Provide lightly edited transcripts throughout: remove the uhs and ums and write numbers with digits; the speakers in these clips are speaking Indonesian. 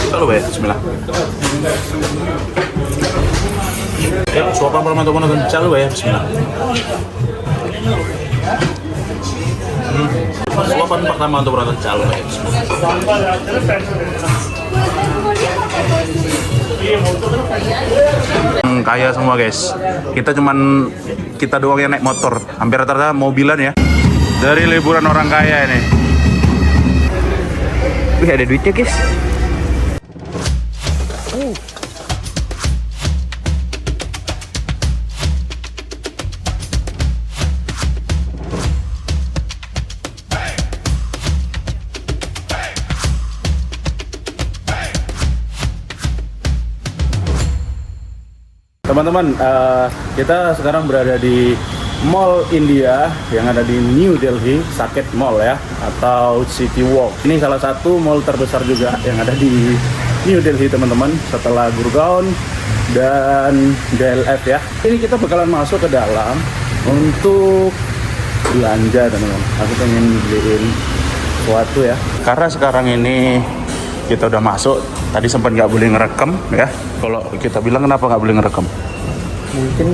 Coba ya, bismillah. Ya, suapan pertama teman nonton coba ya, bismillah. Suapan pertama untuk menonton coba ya, bismillah. Kaya semua guys. Kita doang yang naik motor. Hampir rata-rata mobilan ya. Dari liburan orang kaya ini. Wih, ada duitnya guys. Teman-teman, kita sekarang berada di Mall India yang ada di New Delhi, Saket Mall ya, atau City Walk. Ini salah satu mall terbesar juga yang ada di New Delhi teman-teman, setelah Gurgaon dan DLF ya. Ini kita bakalan masuk ke dalam untuk belanja teman-teman. Aku pengen beliin sesuatu ya. Karena sekarang ini kita udah masuk, tadi sempat nggak boleh ngerekam ya. Kalau kita bilang kenapa nggak boleh ngerekam? Mungkin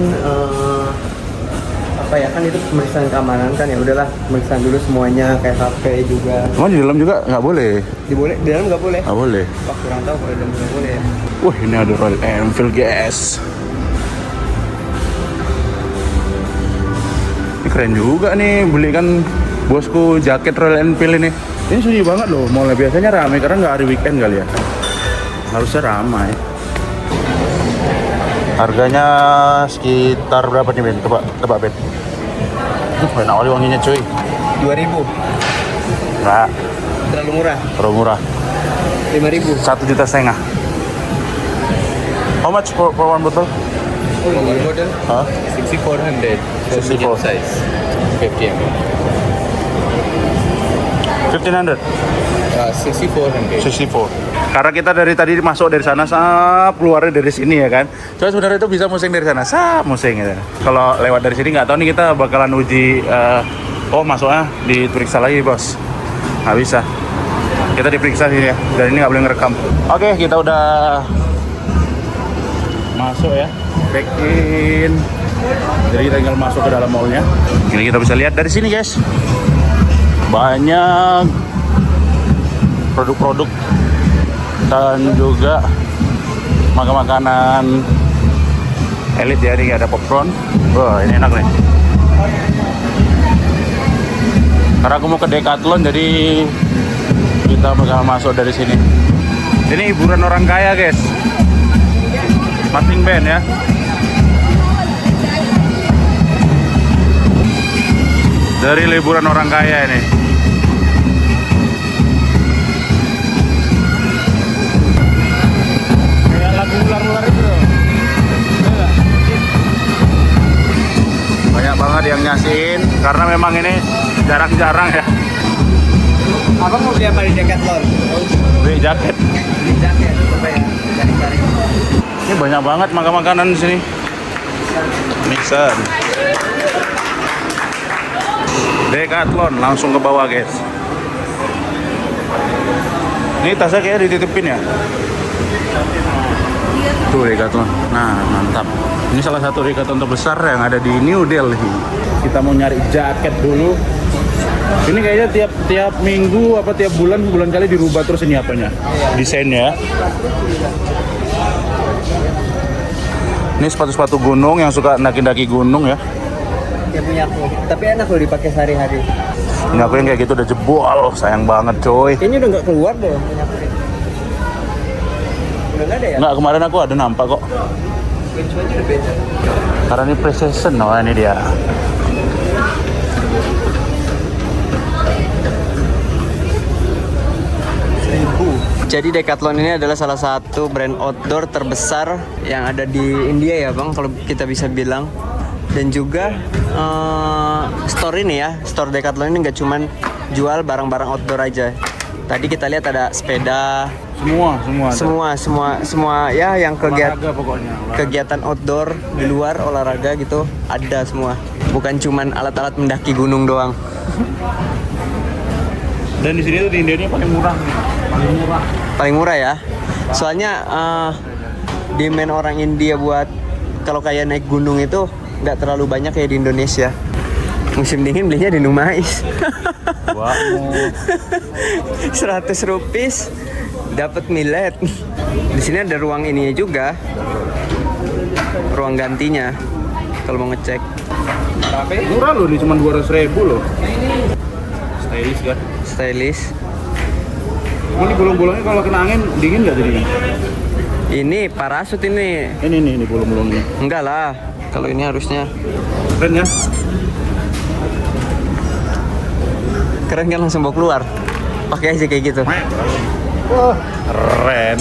apa ya, kan itu pemeriksaan keamanan kan, ya udahlah pemeriksaan dulu semuanya, kayak HP juga. Cuma di dalam juga nggak boleh? Di dalam nggak boleh? Nggak boleh. Wah, kurang tahu kalau di dalam nggak boleh ya. Wah, ini ada Royal Enfield guys. Ini keren juga nih, belikan bosku jaket Royal Enfield ini. Ini sunyi banget loh, mallnya biasanya ramai karena nggak hari weekend kali ya. Harusnya ramai. Harganya sekitar berapa nih Ben? Tebak Ben. Enak kali wanginya cuy. 2.000. Nggak, Terlalu murah. terlalu murah. 5.000. 1,5 juta. How much for one bottle? One bottle, Huh? 6400 for 64. medium size, 50 ml. 1500. 6400. 64. Karena kita dari tadi masuk dari sana, keluarnya dari sini ya kan. Cuma sebenarnya itu bisa musing dari sana, musing gitu. Kalau lewat dari sini nggak tahu nih, kita bakalan uji. Masuknya diperiksa lagi bos. Nggak bisa. Kita diperiksa sini ya. Dan ini nggak boleh ngerekam. Oke, kita udah masuk ya. Check in. Jadi kita tinggal masuk ke dalam mallnya. Ini kita bisa lihat dari sini guys. Banyak produk-produk dan juga makanan elit ya. Ini ada popcorn. Wah, ini enak nih. Karena aku mau ke Decathlon, jadi kita bakal masuk dari sini. Ini hiburan orang kaya guys. Marching band ya. Dari liburan orang kaya ini. Kayak lagu ular-ular itu loh. Banyak banget yang nyasihin karena memang ini jarang-jarang ya. Abang mau beli apa di Decathlon? Beli jaket. Beli jaket, coba ya, cari-cari. Ini banyak banget makanan di sini. Mixer. Decathlon langsung ke bawah guys. Ini tasnya kayak dititipin ya. Tuh Decathlon. Nah mantap. Ini salah satu Decathlon terbesar yang ada di New Delhi. Kita mau nyari jaket dulu. Ini kayaknya tiap minggu apa tiap bulan kali dirubah terus ini apanya, desainnya. Ini sepatu-sepatu gunung yang suka daki-daki gunung ya. Ya punya aku. Tapi enak loh dipakai sehari-hari. Ini aku yang kayak gitu udah jebol, sayang banget coy. Kayaknya udah nggak keluar deh punya aku. Udah nggak ada ya? Nggak, kemarin aku ada nampak kok. Which one udah beda? Karena ini precision, oh ini dia. Jadi Decathlon ini adalah salah satu brand outdoor terbesar yang ada di India ya bang, kalau kita bisa bilang. Dan juga store ini ya, store Decathlon ini nggak cuman jual barang-barang outdoor aja. Tadi kita lihat ada sepeda, semua ya yang kegiatan outdoor di luar olahraga gitu ada semua. Bukan cuman alat-alat mendaki gunung doang. Dan di sini tuh di India ini paling murah. Paling murah ya. Soalnya demand orang India buat kalau kayak naik gunung itu nggak terlalu banyak kayak di Indonesia. Musim dingin belinya di Numais. Wah, 100 rupiah dapat millet. Di sini ada ruang ininya juga. Ruang gantinya kalau mau ngecek. murah loh, ini cuma 200.000 loh. Stylish kan? Stylish. Ini bolong-bolongnya kalau kena angin dingin nggak jadinya? Ini parasut ini. Ini bolong-bolongnya. Enggak lah. Kalau ini harusnya Keren ya? keren kan, langsung bawa keluar. Pakai aja kayak gitu. Wah, keren.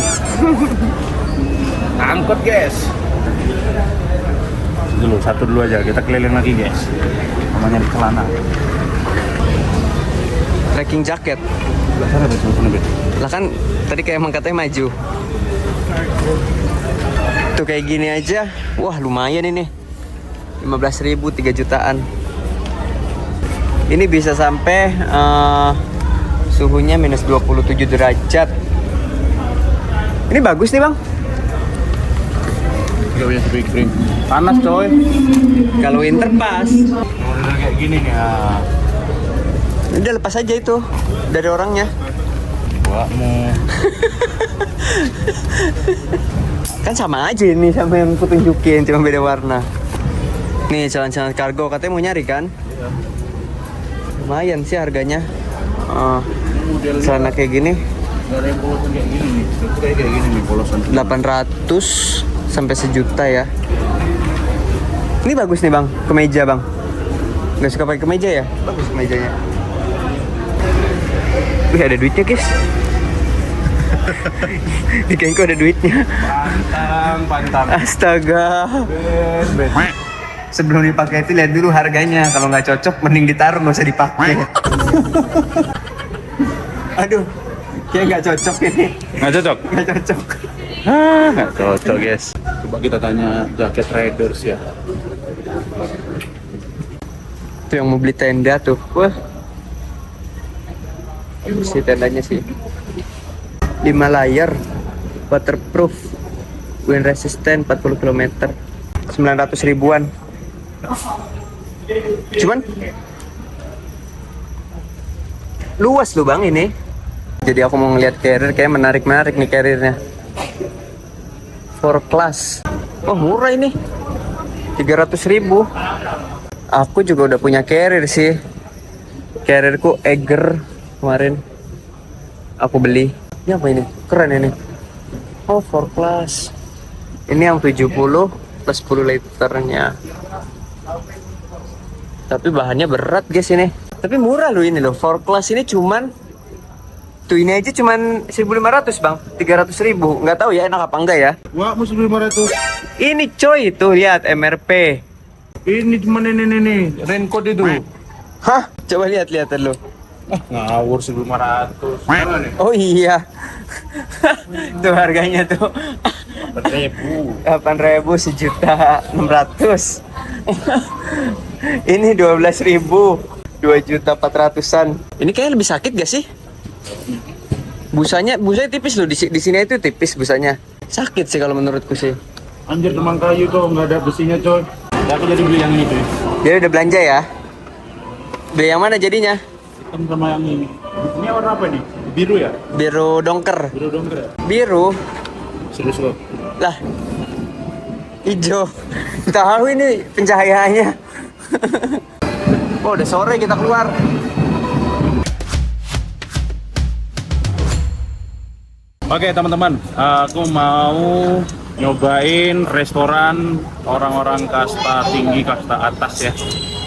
Angkot guys. Satu dulu aja, kita keliling lagi guys. Namanya di celana. Trekking jaket. Sana Bet, sana Bet. Lah kan tadi kayak emang katanya maju. Tuh kayak gini aja. Wah, lumayan ini. 15.000, 3 jutaan. Ini bisa sampai suhunya minus 27 derajat. Ini bagus nih, Bang. Gak punya speak drink. Panas coy. Kalau winter pas. Udah kayak gini nih ya. Udah lepas aja itu dari orangnya. Wah, mau. Kan sama aja ini sama yang aku tunjukin, cuma beda warna. Nih celana-celana kargo, katanya mau nyari kan? Lumayan sih harganya. Celana kayak gini Gak ada yang polosan kayak gini nih. Kayak gini nih polosan. 800 sampai 1 juta ya. Ini bagus nih Bang, kemeja Bang. Nggak suka pakai kemeja ya? Bagus kemejanya. Wih, ada duitnya guys. Di kainku ada duitnya. Pantang. Astaga. Bet. Sebelum dipakai itu lihat dulu harganya. Kalau nggak cocok mending ditaruh, nggak usah dipakai. Aduh, kayak nggak cocok ini. Nggak cocok? Nggak cocok. Nggak cocok guys. Coba kita tanya jaket riders ya. Tuh yang mau beli tenda tuh. Wah. Si tendanya sih. 5 layer, waterproof, wind resistant, 40 km, 900 ribuan. Cuman luas loh Bang ini. Jadi aku mau ngeliat carrier, kayak menarik-menarik nih carriernya. 4 class. Oh murah ini, 300 ribu. Aku juga udah punya carrier sih. Carrierku Eiger kemarin aku beli. Ini apa ini? Keren ini. Oh 4 class. Ini yang 70 plus 10 liternya. Tapi bahannya berat guys ini. Tapi murah loh ini loh. 4 class ini cuman tuh ini aja cuman 1.500 Bang. 300 ribu. Nggak tahu ya enak apa enggak ya. Wah, musuh 500. Ini coy tuh lihat MRP. Ini cuma ini raincoat itu. Hah? Coba lihat dulu. Ngawur 1.500. Mana nih? Oh iya. Tuh harganya tuh 8.000. 8.000, 1.600.000. Ini 12.000, 2.400.000-an. Ini kayaknya lebih sakit gak sih? Busanya tipis loh, di sini itu tipis busanya. Sakit sih kalau menurutku sih. Anjir, teman kayu tuh nggak ada besinya coy. Ya, aku jadi beli yang ini tuh. Dia udah belanja ya? Beli yang mana jadinya? Hitam sama yang ini. Ini warna apa nih? Biru ya? Biru dongker. Biru dongker ya? Biru? Serius loh. Lah, hijau. Tahu ini pencahayaannya. Oh, udah sore kita keluar. Oke teman-teman, aku mau nyobain restoran orang-orang kasta tinggi, kasta atas ya.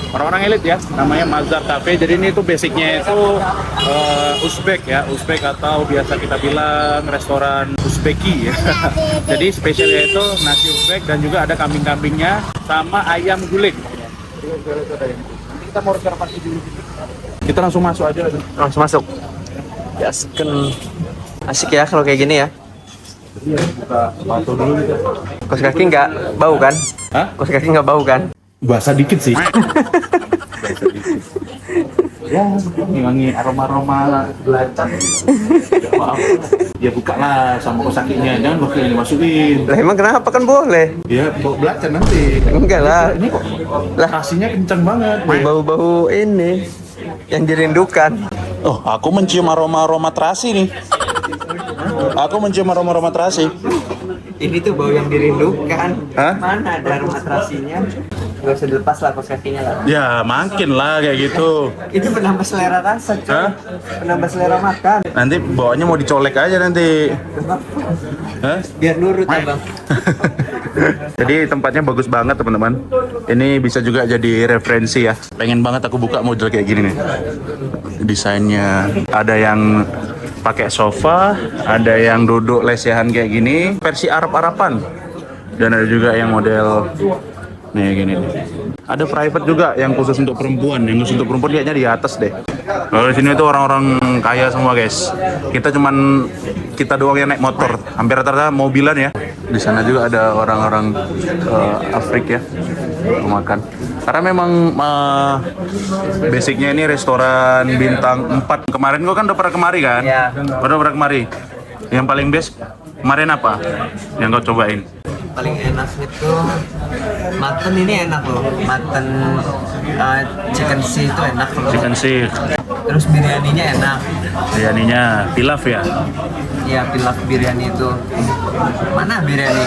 Orang-orang elit ya, namanya Mazar Cafe. Jadi ini tuh basicnya itu Uzbek ya, Uzbek atau biasa kita bilang restoran Uzbeki ya. Jadi spesialnya itu nasi Uzbek dan juga ada kambing-kambingnya sama ayam guling. Nanti kita mau reservasi dulu. Kita langsung masuk aja. Langsung masuk. Gasken. Asik ya kalau kayak gini ya. Iya, kita foto dulu kita. Kos kaki nggak bau kan? Hah? Kos kaki nggak bau kan? Basah dikit sih. Ya, ngilangi aroma-aroma belacan. Maaf. Ya buka lah sama kosakinya, jangan pakai ini masukin. Lah emang kenapa kan boleh? Ya, bau belacan nanti. Enggak lah. Ini kok Lah. kasihnya kencang banget. Bau-bau ini yang dirindukan. Oh, aku mencium aroma-aroma terasi nih. Aku mencium aroma-aroma terasi. Ini tuh bau yang dirindukan. Hah? Mana ada aroma terasinya? Gak usah dilepas lah kos kakinya lah. Ya, makin lah kayak gitu. Itu penambah selera rasa, cuy. Hah? Penambah selera makan. Nanti bawanya mau dicolek aja nanti. Hah? Biar nurut abang. Jadi tempatnya bagus banget teman-teman. Ini bisa juga jadi referensi ya. Pengen banget aku buka model kayak gini nih. Desainnya ada yang pakai sofa, ada yang duduk lesehan kayak gini, versi Arab-Araban. Dan ada juga yang model nih gini nih. Ada private juga yang khusus untuk perempuan. Yang khusus untuk perempuan kayaknya di atas deh. Kalau di sini tuh orang-orang kaya semua guys. Kita doang yang naik motor. Hampir rata-rata mobilan ya. Di sana juga ada orang-orang Afrika ya makan. Karena memang basicnya ini restoran bintang 4. Kemarin gua kan udah pernah kemari kan? Iya. Udah pernah kemari. Yang paling best kemarin apa? Yang kau cobain? Paling enak itu mutton ini enak loh. Mutton chicken sea itu enak loh. Chicken Sikh. Terus biryaninya enak. Biryaninya pilaf ya? Iya, pilaf biryani itu. Mana biryani?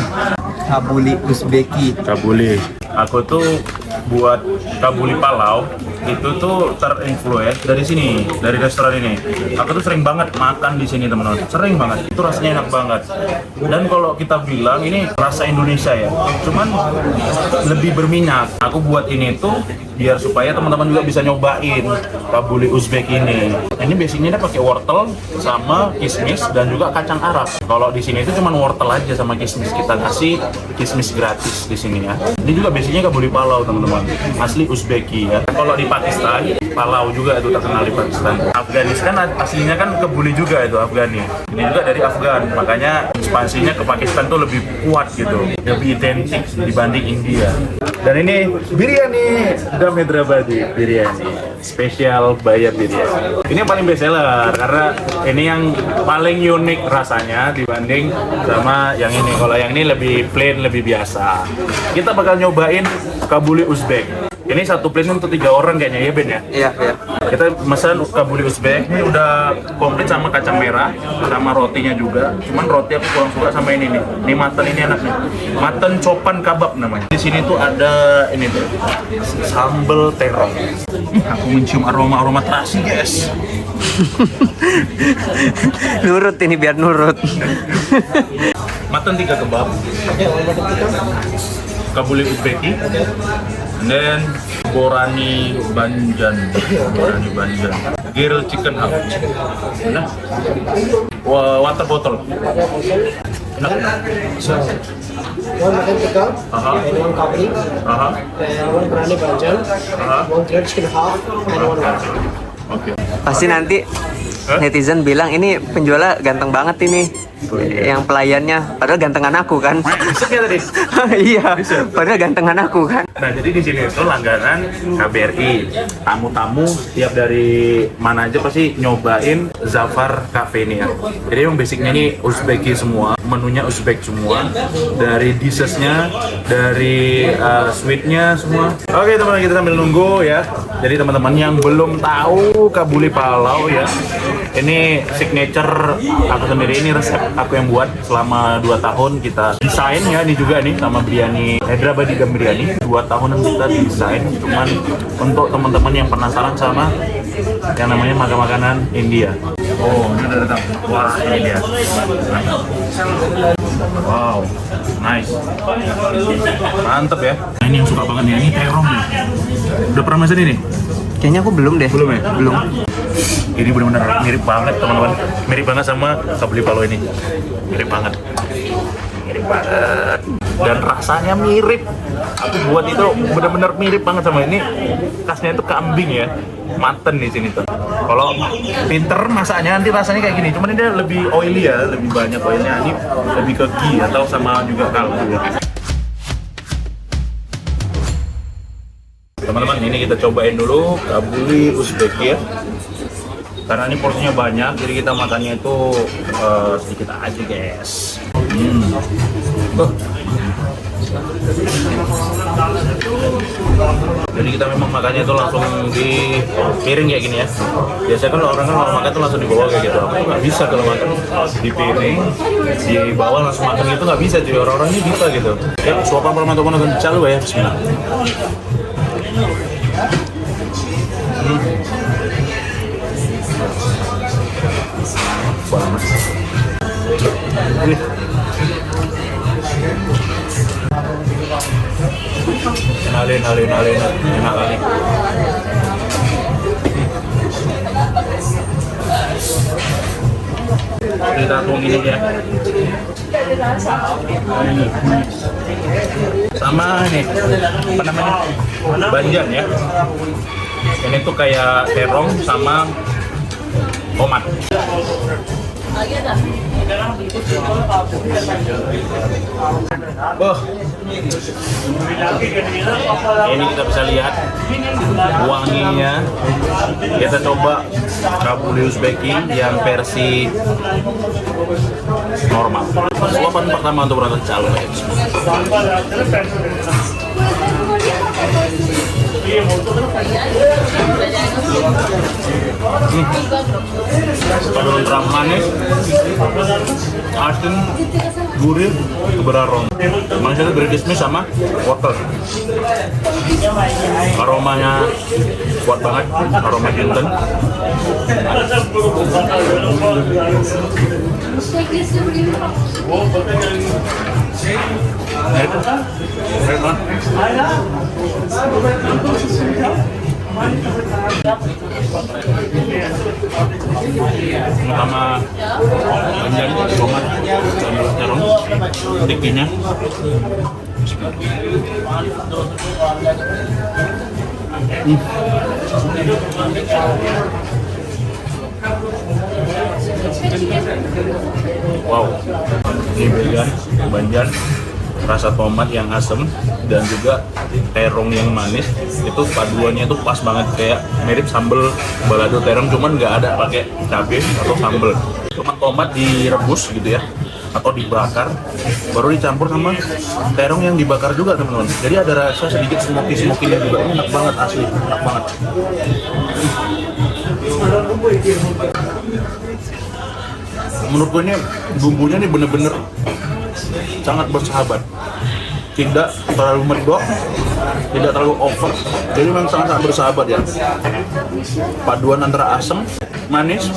Kabuli Uzbeki. Kabuli. Aku tuh buat kabuli palau itu tuh terinfluence dari sini, dari restoran ini. Aku tuh sering banget makan di sini teman-teman, sering banget. Itu rasanya enak banget. Dan kalau kita bilang ini rasa Indonesia ya, cuman lebih berminyak. Aku buat ini tuh biar supaya teman-teman juga bisa nyobain kabuli Uzbek ini. Ini basicnya dia pakai wortel sama kismis dan juga kacang Arab. Kalau di sini itu cuman wortel aja sama kismis. Kita kasih kismis gratis di sini ya. Ini juga basicnya kabuli palau teman-teman, asli Uzbeki ya. Kalau di Pakistan, palau juga itu terkenal di Pakistan. Afghanistan aslinya kan kebuli juga itu Afghani. Ini juga dari Afgan, makanya ekspansinya ke Pakistan tuh lebih kuat gitu, lebih identik dibanding India. Dan ini biryani Dam Hyderabadi biryani, spesial bayar biryani. Ini yang paling best seller karena ini yang paling unik rasanya dibanding sama yang ini. Kalau yang ini lebih plain, lebih biasa. Kita bakal nyobain kabuli Uzbek. Ini satu plate untuk 3 orang kayaknya ya Ben ya? Iya, iya. Kita pesan kabuli Uzbek, ini udah komplit sama kacang merah, sama rotinya juga. Cuman roti aku kurang suka sama ini nih. Ini mutton ini enak nih. Mutton copan kabab namanya. Di sini tuh ada ini tuh, sambal terong. Aku mencium aroma terasi guys. Nurut ini biar nurut. Mutton 3 kebab. Kabuli Uzbeki. Dan Borani Banjan, grill chicken hub. Nah, water bottle. Enak. One mutton tikka, Aha. and one kabli, Aha. and one biryani banjan, one grilled chicken half, and one water. Oke. Pasti nanti netizen bilang ini penjualnya ganteng banget ini. Yang pelayannya, padahal gantengan aku kan. Bisa ya tadi? Iya, padahal gantengan aku kan. Nah, jadi di sini itu langganan KBRI. Tamu-tamu setiap dari mana aja pasti nyobain Zafar Cafe ini ya. Jadi yang basicnya ini Uzbeki semua, menunya Uzbek semua. Dari dishesnya, dari sweetnya semua. Oke teman-teman, kita sambil nunggu ya. Jadi teman-teman yang belum tahu kabuli palau ya, ini signature aku sendiri, ini resep aku yang buat selama 2 tahun kita desain ya. Ini juga nih sama biryani Hyderabadi Dam Biryani, 2 tahunan kita desain cuman untuk teman-teman yang penasaran sama yang namanya makanan India. Oh, ini udah datang. Wah, ini dia. Wow, nice. Mantep ya. Nah, ini yang suka banget nih, ini terong nih. Udah pernah masak ini? Kayaknya aku belum deh. Belum ya? Belum. Ini benar-benar mirip banget teman-teman. Mirip banget sama kabuli palau ini. Mirip banget. Mirip banget. Dan rasanya mirip. Aku buat itu benar-benar mirip banget sama ini. Khasnya itu kambing ya. Mutton di sini tuh. Kalau pinter masaknya nanti rasanya kayak gini. Cuman ini lebih oily ya, lebih banyak oilnya. Ini lebih ke ghee atau sama juga kaldu ya. Teman-teman, ini kita cobain dulu kabuli Uzbeki ya. Karena ini porsinya banyak, jadi kita makannya itu sedikit aja guys. Jadi kita memang makannya itu langsung di piring kayak gini ya. Biasanya kan orang makan tuh langsung dibawa kayak gitu. Aku nggak bisa kalau makan di piring, dibawa langsung makan gitu nggak bisa. Jadi orang-orang ini bisa gitu. Ya, suapan permantokan akan calu ya. Bismillah. Banget. Alin, enak kali. Kita tuangin aja. Sama nih, apa namanya? Banjan ya. Ini tuh kayak terong sama tomat. Ini kita bisa lihat wanginya. Kita coba kabuli Uzbeki yang versi normal. Suapan pertama untuk rasa calon. Kalau terang manis, asin, gurih, beraroma. Manisnya itu dari kismis sama wortel. Aromanya kuat banget, aroma jinten. Sama banjan, tomat, dan terong, stikinya. Wow, ini banjan, rasa tomat yang asam dan juga terong yang manis, itu paduannya itu pas banget, kayak mirip sambal balado terong, cuman nggak ada pakai cabai atau sambal, cuma tomat direbus gitu ya atau dibakar baru dicampur sama terong yang dibakar juga teman-teman, jadi ada rasa sedikit smoky-smoky-nya juga. Enak banget, asli enak banget. Menurutku ini bumbunya nih bener-bener sangat bersahabat, tidak terlalu medok, tidak terlalu over, jadi memang sangat bersahabat ya. Paduan antara asam, manis,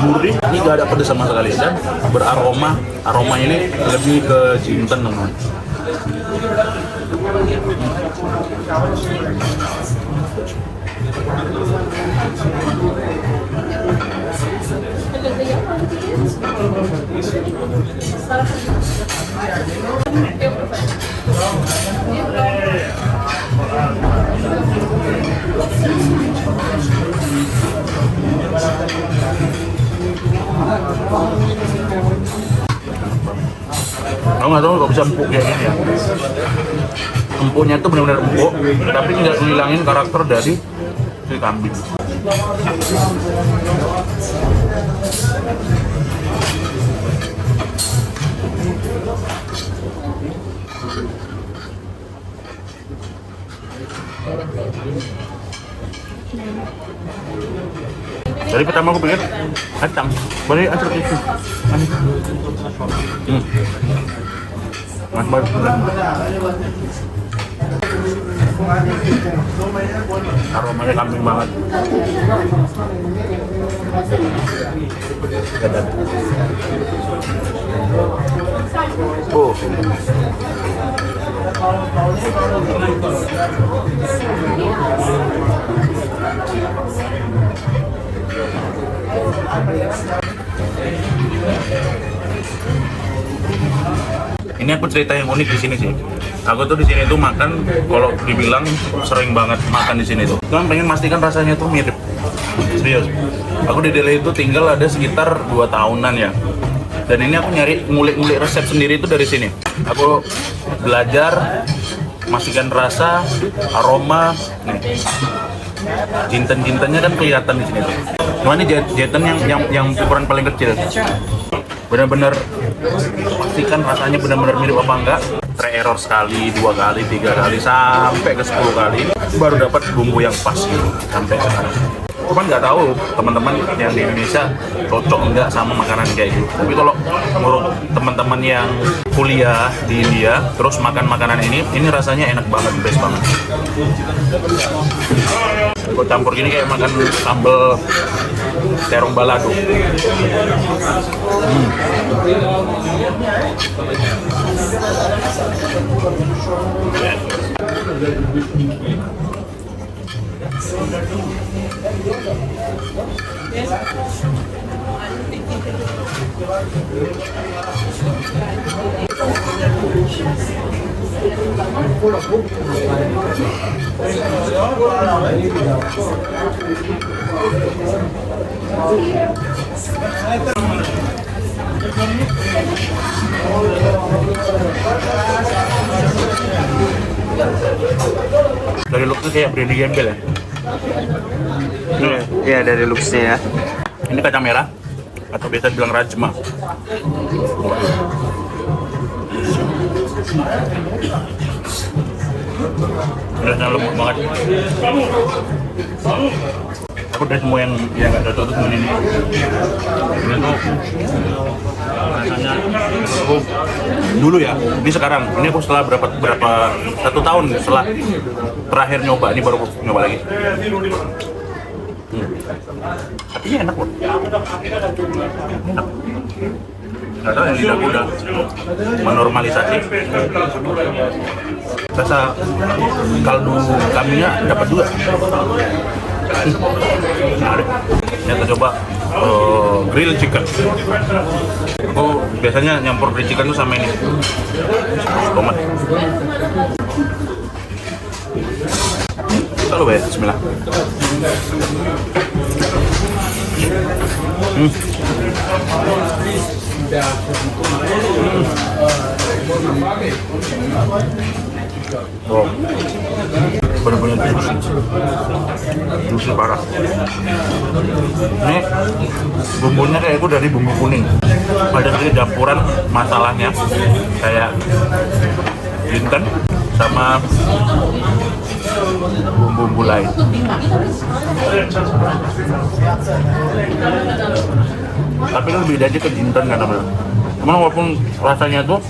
gurih, ini gak ada pedas sama sekali, dan beraroma, aromanya ini lebih ke jinten teman-teman. Aku nggak tahu kok bisa empuk kayak gini ya. Empuknya tuh benar-benar empuk, tapi tidak menghilangin karakter dari si kambing. Dari pertama aku pikir kacang, boleh acar itu. Mas banget. Aromanya kambing banget. Oh. Ini aku cerita yang unik di sini sih. Aku tuh di sini tuh makan, kalau dibilang sering banget makan di sini tuh. Cuman pengen pastikan rasanya tuh mirip. Serius. Aku di Delhi itu tinggal ada sekitar 2 tahunan ya. Dan ini aku nyari ngulik-ngulik resep sendiri itu dari sini. Aku belajar Masukkan rasa, aroma, nih. Jinten-jintennya kan kelihatan di sini tuh. Cuma ini jinten yang ukuran paling kecil. Benar-benar pastikan rasanya benar-benar mirip apa enggak. Try error sekali, 2 kali, 3 kali, sampai ke 10 kali baru dapat bumbu yang pas gitu sampai sekarang. Cuman nggak tahu teman-teman yang di Indonesia cocok nggak sama makanan kayak gitu. Tapi kalau menurut teman-teman yang kuliah di India terus makan makanan ini rasanya enak banget, best banget. Kalau campur gini kayak makan sambal terong balado. Dari looknya kayak biryani gembel ya. Iya dari looks-nya ya. Ini kacang merah atau biasa bilang rajma. Rasanya lembut banget. Aku dari semua yang nggak cocok tuh ini. Ini tuh rasanya dulu ya. Ini sekarang. Ini aku setelah berapa 1 tahun setelah terakhir nyoba, ini baru nyoba lagi. Tapi ini enak loh. Enak. Nggak tahu yang lidahku udah menormalisasi. Rasa kaldu kambingnya dapat juga. Nah, ini kita coba grill chicken. Aku biasanya nyampur grill chicken tuh sama ini tomat. Lalu ya, bismillah. Wow, benar-benar juicy parah. Ini bumbunya kayak itu dari bumbu kuning. Ada sedikit campuran masalahnya kayak jinten sama bumbu-bumbu lain. Tapi lebih aja ke jinten kan teman. Cuman walaupun rasanya tuh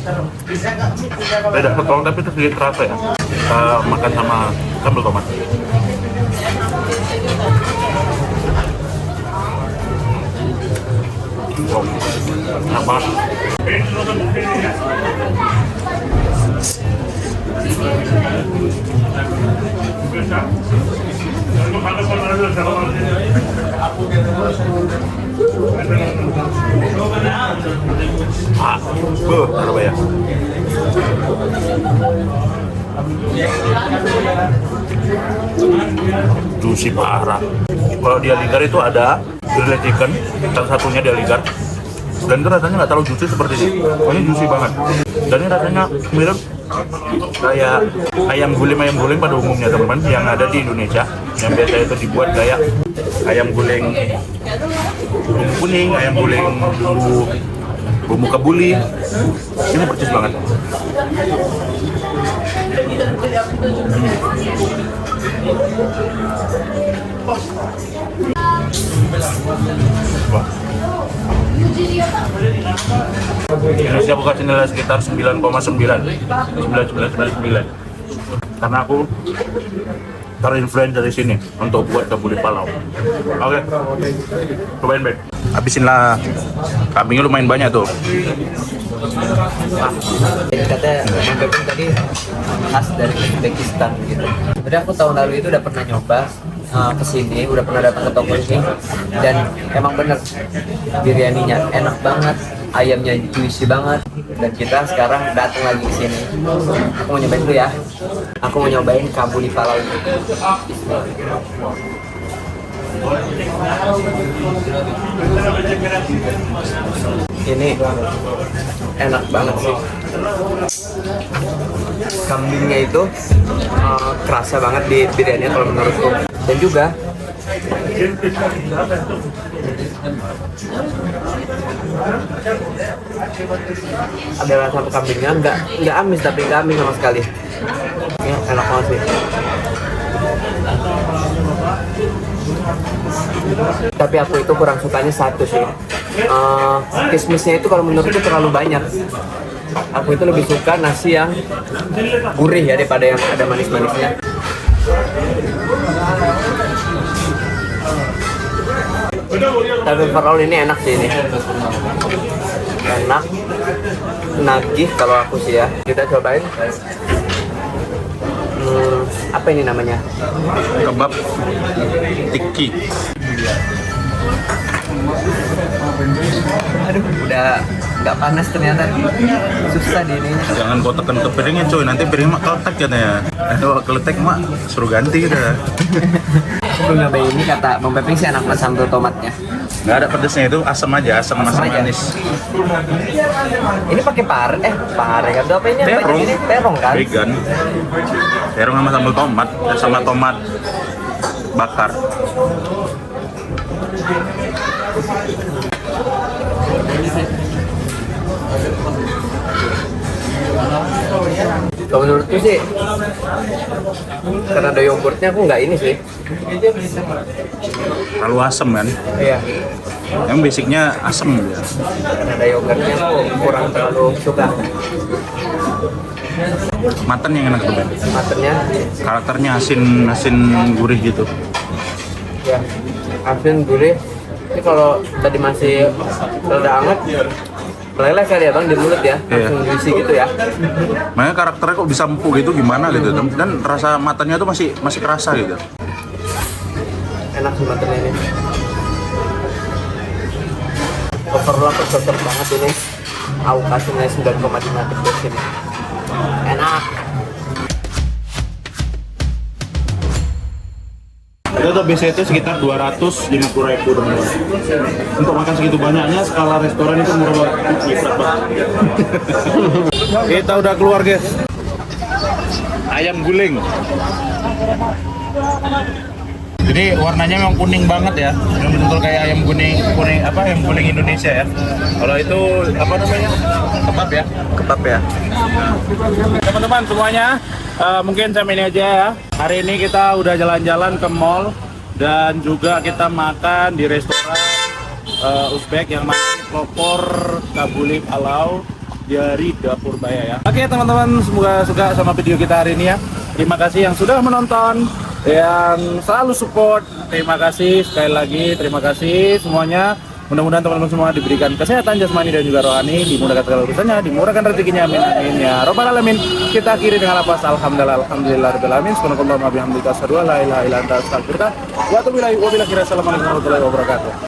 tidak ketol tapi itu sedikit rasa ya. Kita makan sama sambal tomat. Wow, enak banget. Apa ya? Juicy parah. Kalau di Aligarh itu ada grilled chicken, salah satunya di Aligarh. Dan itu rasanya nggak terlalu juicy seperti ini. Ini juicy banget. Dan ini rasanya mirip kayak ayam guling pada umumnya teman-teman yang ada di Indonesia. Yang biasa itu dibuat kayak ayam guling bumbu kuning, ayam guling bumbu kebuli. Ini percis banget. Wah. Indonesia aku kasih nilai sekitar 9,9 karena aku terinfluence dari sini untuk buat kebuli Palau. Oke, cobain Ben. Habisin lah. Kambingnya lumayan banyak tuh. Katanya Bang tadi khas dari Uzbekistan gitu. Jadi aku tahun lalu itu udah pernah nyoba kesini, udah pernah datang ke toko ini dan emang bener biryaninya enak banget, ayamnya juicy banget dan kita sekarang datang lagi ke sini. Aku mau nyobain dulu ya. Aku mau nyobain kabuli Palau ini. Ini enak banget sih. Kambingnya itu kerasa banget di biryani kalau menurutku. Dan juga ada rasa kambingnya nggak amis, tapi nggak amis sama sekali. Ya, enak banget sih. Tapi aku itu kurang sukanya satu sih. Kismisnya itu kalau menurutku terlalu banyak. Aku itu lebih suka nasi yang gurih ya daripada yang ada manis-manisnya. Tapi overall ini enak sih ini. Enak, nagih kalau aku sih ya. Kita cobain. Apa ini namanya? Kebab tiki. Aduh, udah nggak panas ternyata. Susah di ini. Jangan kau tekan ke piringnya coy, nanti piring mak keletek katanya. Kalau keletek mak suruh ganti udah. Sebelum nyobain ini kata Bang Pepeng sih enak banget sambal tomatnya. Nggak ada pedesnya, itu asam aja, asam Asam aja. manis. Ini pakai pare kan? Apa ini? Terong. Ini terong kan? Vegan. Terong sama sambal tomat, sama tomat bakar. Kalau menurutku sih, karena ada yogurtnya aku nggak ini sih. Terlalu asam kan? Iya. Yang basicnya asam ya. Karena ada yogurtnya aku kurang terlalu suka. Mutton yang enak tuh Ben. Muttonnya, Karakternya asin gurih gitu. ya asin gurih. Ini kalau tadi masih rada hangat, meleleh kali ya bang di mulut ya, langsung juicy gitu ya. Makanya karakternya kok bisa empuk gitu gimana gitu, dan rasa matanya tuh masih kerasa gitu. Enak sih muttonnya ini. Overall aku cocok banget ini. Aku kasih nilai 9,5 di sini. Enak. Itu tuh biasanya itu sekitar 250.000 teman-teman. Untuk makan segitu banyaknya, skala restoran itu murah banget. Kita udah keluar guys. Ayam guling. Jadi warnanya memang kuning banget ya, yang betul kayak ayam guling apa, ayam guling Indonesia ya. Kalau itu apa namanya, kebab ya. Kebab ya. Teman-teman semuanya, mungkin sampai ini aja ya. Hari ini kita udah jalan-jalan ke mall dan juga kita makan di restoran Uzbek yang namanya Pelopor Kabuli Palau dari Dapur Baya ya. Oke teman-teman, semoga suka sama video kita hari ini ya. Terima kasih yang sudah menonton, yang selalu support. Terima kasih sekali lagi, terima kasih semuanya. Mudah-mudahan teman-teman semua diberikan kesehatan jasmani dan juga rohani, dimudahkan segala urusannya, dimurahkan rezekinya, amin amin ya robbal alamin. Kita akhiri dengan lafaz alhamdulillah rabbil alamin. Subhanallah wa bihamdika asyhadu an la ilaha illa anta astaghfiruka wa atubu ilaik. Wabillahi taufiq. Assalamualaikum warahmatullahi wabarakatuh.